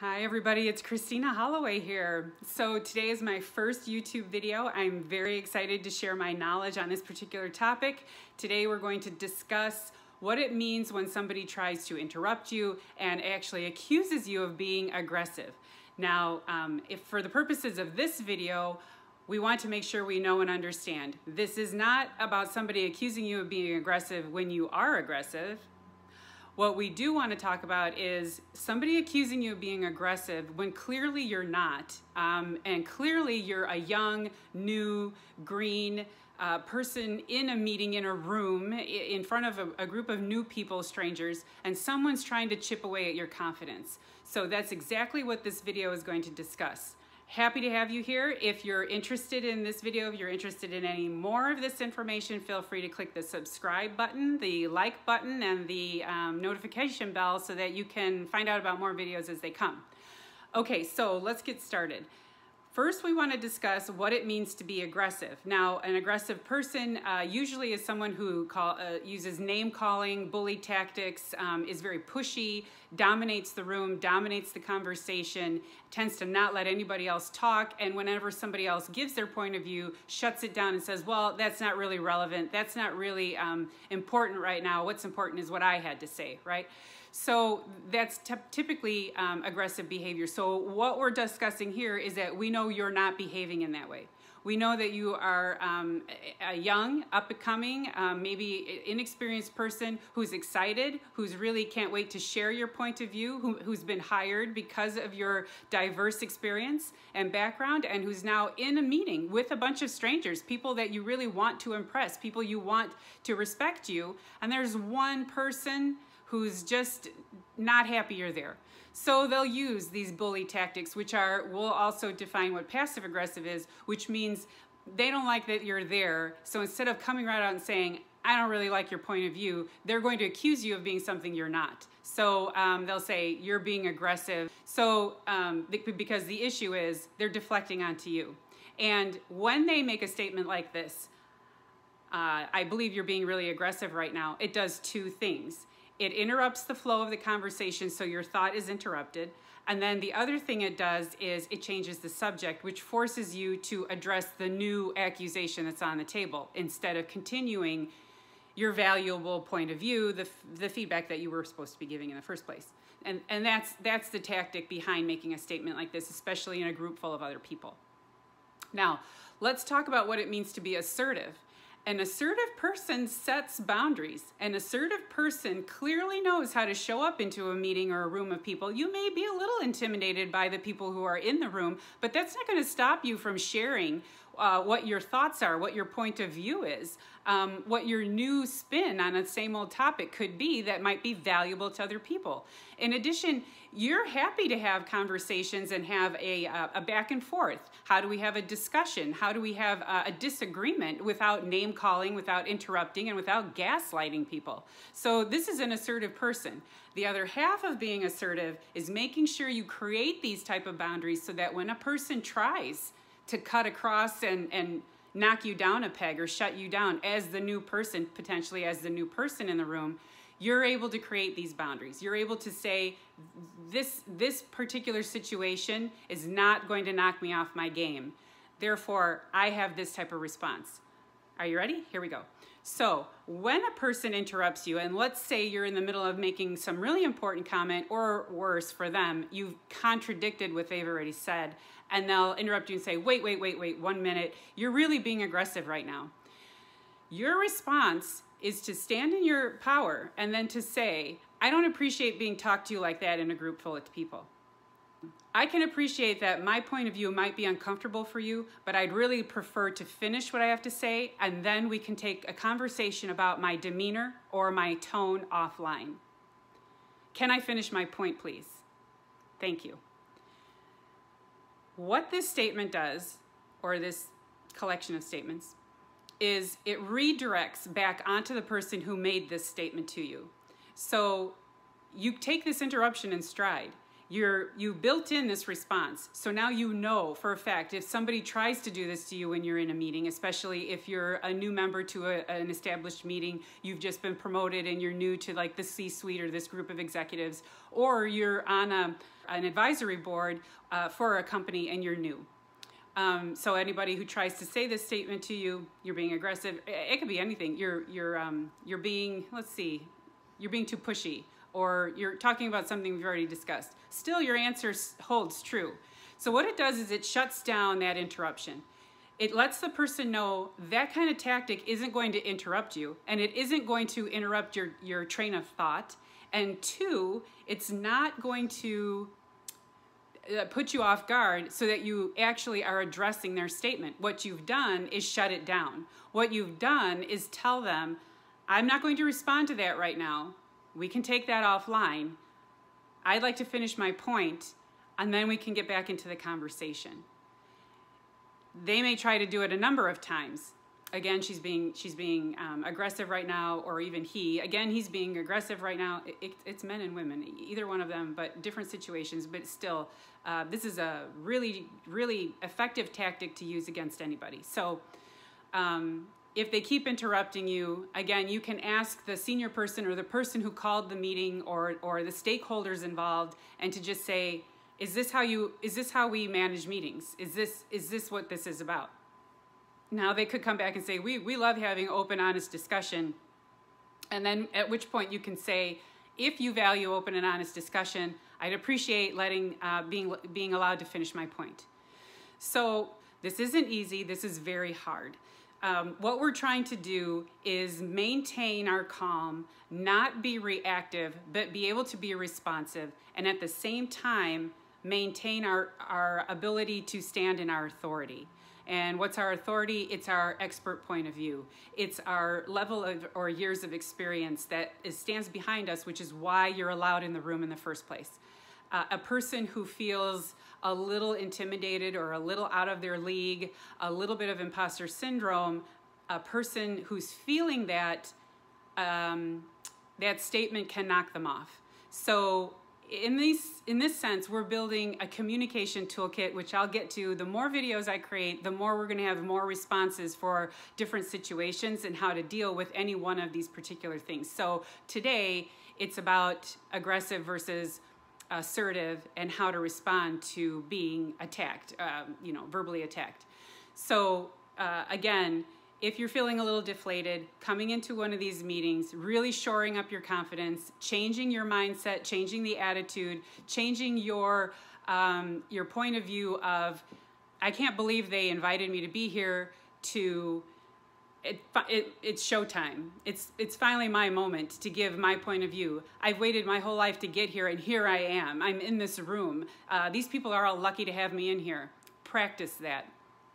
Hi everybody, it's Christina Holloway here. So today is my first YouTube video. I'm very excited to share my knowledge on this particular topic. Today we're going to discuss what it means when somebody tries to interrupt you and actually accuses you of being aggressive. Now, if for the purposes of this video, we want to make sure we know and understand. This is not about somebody accusing you of being aggressive when you are aggressive. What we do want to talk about is somebody accusing you of being aggressive when clearly you're not, and clearly you're a young, new, green person in a meeting, in a room, in front of a group of new people, strangers, and someone's trying to chip away at your confidence. So that's exactly what this video is going to discuss. Happy to have you here. If you're interested in this video, if you're interested in any more of this information, feel free to click the subscribe button, the like button, and the notification bell so that you can find out about more videos as they come. Okay, so let's get started. First, we want to discuss what it means to be aggressive. Now, an aggressive person usually is someone who uses name-calling, bully tactics, is very pushy, dominates the room, dominates the conversation, tends to not let anybody else talk, and whenever somebody else gives their point of view, shuts it down and says, well, that's not really relevant, that's not really important right now, what's important is what I had to say, right? So that's typically aggressive behavior. So what we're discussing here is that we know you're not behaving in that way. We know that you are a young, up-and-coming, maybe inexperienced person who's excited, who's really can't wait to share your point of view, who's been hired because of your diverse experience and background, and who's now in a meeting with a bunch of strangers, people that you really want to impress, people you want to respect you, and there's one person who's just not happy you're there. So they'll use these bully tactics, which we'll also define what passive aggressive is, which means they don't like that you're there. So instead of coming right out and saying, I don't really like your point of view, they're going to accuse you of being something you're not. So they'll say, you're being aggressive. So because the issue is they're deflecting onto you. And when they make a statement like this, I believe you're being really aggressive right now, it does two things. It interrupts the flow of the conversation, so your thought is interrupted. And then the other thing it does is it changes the subject, which forces you to address the new accusation that's on the table instead of continuing your valuable point of view, the feedback that you were supposed to be giving in the first place. And that's the tactic behind making a statement like this, especially in a group full of other people. Now, let's talk about what it means to be assertive. An assertive person sets boundaries. An assertive person clearly knows how to show up into a meeting or a room of people. You may be a little intimidated by the people who are in the room, but that's not going to stop you from sharing what your thoughts are, what your point of view is, what your new spin on a same old topic could be that might be valuable to other people. In addition, you're happy to have conversations and have a back and forth. How do we have a discussion? How do we have a disagreement without name calling, without interrupting, and without gaslighting people? So this is an assertive person. The other half of being assertive is making sure you create these type of boundaries so that when a person tries to cut across and knock you down a peg or shut you down as the new person, potentially as the new person in the room, you're able to create these boundaries. You're able to say, this particular situation is not going to knock me off my game. Therefore, I have this type of response. Are you ready? Here we go. So when a person interrupts you, and let's say you're in the middle of making some really important comment, or worse for them, you've contradicted what they've already said, and they'll interrupt you and say, wait, 1 minute, you're really being aggressive right now. Your response is to stand in your power and then to say, I don't appreciate being talked to like that in a group full of people. I can appreciate that my point of view might be uncomfortable for you, but I'd really prefer to finish what I have to say, and then we can take a conversation about my demeanor or my tone offline. Can I finish my point, please? Thank you. What this statement does, or this collection of statements, is it redirects back onto the person who made this statement to you. So you take this interruption in stride. You built in this response. So now you know for a fact if somebody tries to do this to you when you're in a meeting, especially if you're a new member to an established meeting, you've just been promoted and you're new to like the C-suite or this group of executives, or you're on an advisory board for a company and you're new. So anybody who tries to say this statement to you, you're being aggressive. It could be anything. You're being, let's see, you're being too pushy, or you're talking about something we've already discussed. Still, your answer holds true. So what it does is it shuts down that interruption. It lets the person know that kind of tactic isn't going to interrupt you, and it isn't going to interrupt your train of thought. And two, it's not going to put you off guard so that you actually are addressing their statement. What you've done is shut it down. What you've done is tell them, I'm not going to respond to that right now. We can take that offline. I'd like to finish my point, and then we can get back into the conversation. They may try to do it a number of times. Again, she's being aggressive right now, or even he. Again, he's being aggressive right now. It's men and women, either one of them, but different situations. But still, this is a really, really effective tactic to use against anybody. So if they keep interrupting you, again, you can ask the senior person or the person who called the meeting or the stakeholders involved, and to just say, is this how we manage meetings? Is this what this is about? Now they could come back and say, we love having open, honest discussion. And then at which point you can say, if you value open and honest discussion, I'd appreciate being allowed to finish my point. So this isn't easy, this is very hard. What we're trying to do is maintain our calm, not be reactive, but be able to be responsive, and at the same time, maintain our ability to stand in our authority. And what's our authority? It's our expert point of view. It's our level of or years of experience that stands behind us, which is why you're allowed in the room in the first place. A person who feels a little intimidated or a little out of their league, a little bit of imposter syndrome, a person who's feeling that, that statement can knock them off. So in this sense, we're building a communication toolkit, which I'll get to. The more videos I create, the more we're going to have more responses for different situations and how to deal with any one of these particular things. So today, it's about aggressive versus assertive and how to respond to being attacked, verbally attacked. So again, if you're feeling a little deflated, coming into one of these meetings, really shoring up your confidence, changing your mindset, changing the attitude, changing your point of view of, I can't believe they invited me to be here, to it's showtime. It's finally my moment to give my point of view. I've waited my whole life to get here, and here I am. I'm in this room. These people are all lucky to have me in here. Practice that.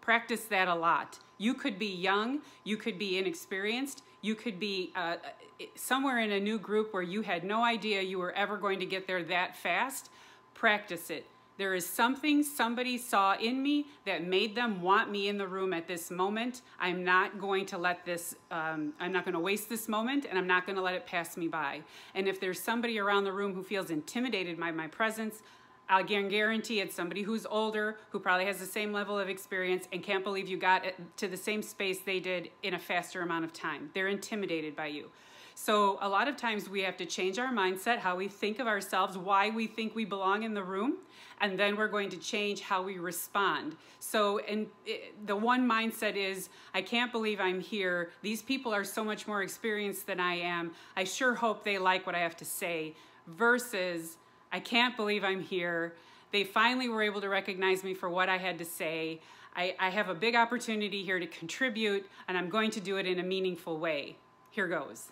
Practice that a lot. You could be young, you could be inexperienced, you could be somewhere in a new group where you had no idea you were ever going to get there that fast. Practice it. There is something somebody saw in me that made them want me in the room at this moment. I'm not going to let this, I'm not going to waste this moment, and I'm not going to let it pass me by. And if there's somebody around the room who feels intimidated by my presence, I can guarantee it's somebody who's older, who probably has the same level of experience and can't believe you got to the same space they did in a faster amount of time. They're intimidated by you. So a lot of times we have to change our mindset, how we think of ourselves, why we think we belong in the room, and then we're going to change how we respond. So the one mindset is, I can't believe I'm here. These people are so much more experienced than I am. I sure hope they like what I have to say, versus, I can't believe I'm here. They finally were able to recognize me for what I had to say. I have a big opportunity here to contribute, and I'm going to do it in a meaningful way. Here goes.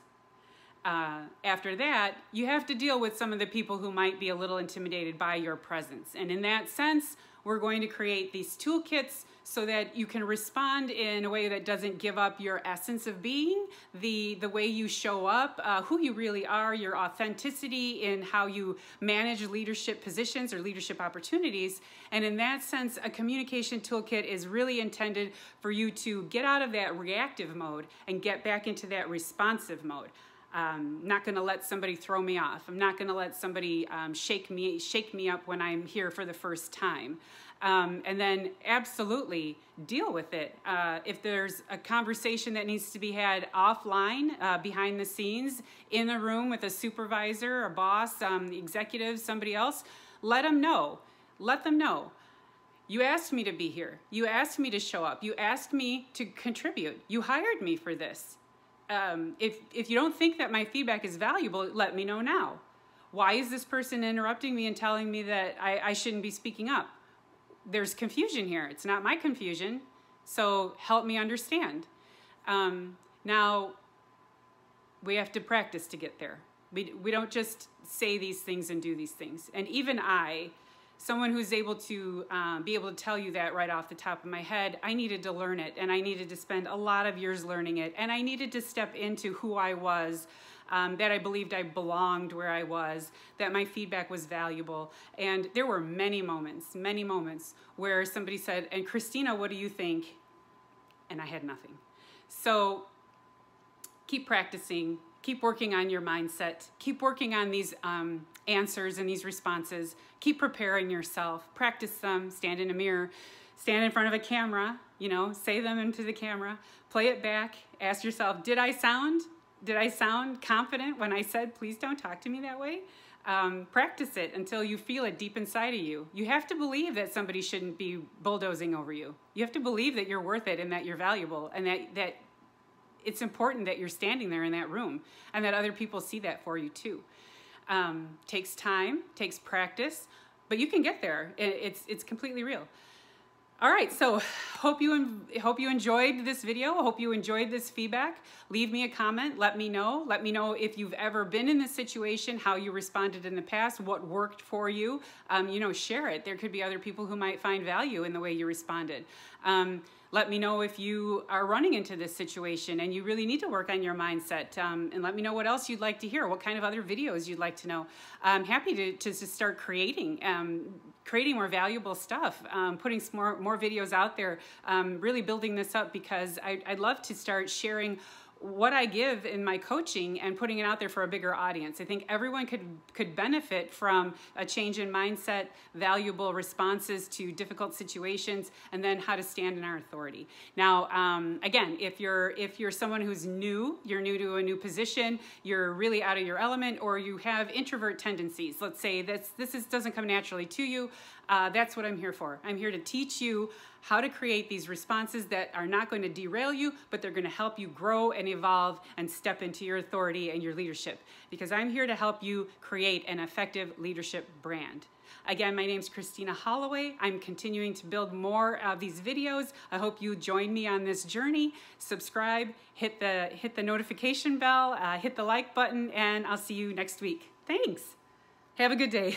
After that, you have to deal with some of the people who might be a little intimidated by your presence. And in that sense, we're going to create these toolkits so that you can respond in a way that doesn't give up your essence of being, the way you show up, who you really are, your authenticity in how you manage leadership positions or leadership opportunities. And in that sense, a communication toolkit is really intended for you to get out of that reactive mode and get back into that responsive mode. I'm not going to let somebody throw me off. I'm not going to let somebody shake me up when I'm here for the first time. And then absolutely deal with it. If there's a conversation that needs to be had offline, behind the scenes, in the room with a supervisor, a boss, executive, somebody else, let them know. Let them know. You asked me to be here. You asked me to show up. You asked me to contribute. You hired me for this. If you don't think that my feedback is valuable, let me know now. Why is this person interrupting me and telling me that I shouldn't be speaking up? There's confusion here. It's not my confusion. So help me understand. Now, we have to practice to get there. We don't just say these things and do these things. And even someone who's able to be able to tell you that right off the top of my head, I needed to learn it, and I needed to spend a lot of years learning it, and I needed to step into who I was, that I believed I belonged where I was, that my feedback was valuable. And there were many moments where somebody said, and Christina, what do you think? And I had nothing. So keep practicing, keep working on your mindset, keep working on these answers and these responses, keep preparing yourself, practice them, stand in a mirror, stand in front of a camera, say them into the camera, play it back, ask yourself, did I sound confident when I said, please don't talk to me that way? Practice it until you feel it deep inside of you. You have to believe that somebody shouldn't be bulldozing over you. You have to believe that you're worth it and that you're valuable and that it's important that you're standing there in that room and that other people see that for you too. Takes time, takes practice, but you can get there. It's completely real. All right, so hope you enjoyed this video. Hope you enjoyed this feedback. Leave me a comment. Let me know. Let me know if you've ever been in this situation, how you responded in the past, what worked for you. Share it. There could be other people who might find value in the way you responded. Let me know if you are running into this situation and you really need to work on your mindset. And let me know what else you'd like to hear, what kind of other videos you'd like to know. I'm happy to start creating more valuable stuff, putting more videos out there, really building this up because I'd love to start sharing what I give in my coaching and putting it out there for a bigger audience. I think everyone could benefit from a change in mindset, valuable responses to difficult situations, and then how to stand in our authority. Now, again, if you're someone who's new, you're new to a new position, you're really out of your element, or you have introvert tendencies, let's say this doesn't come naturally to you, that's what I'm here for. I'm here to teach you how to create these responses that are not going to derail you, but they're going to help you grow and evolve and step into your authority and your leadership. Because I'm here to help you create an effective leadership brand. Again, my name's Christina Holloway. I'm continuing to build more of these videos. I hope you join me on this journey. Subscribe, hit the notification bell, hit the like button, and I'll see you next week. Thanks. Have a good day.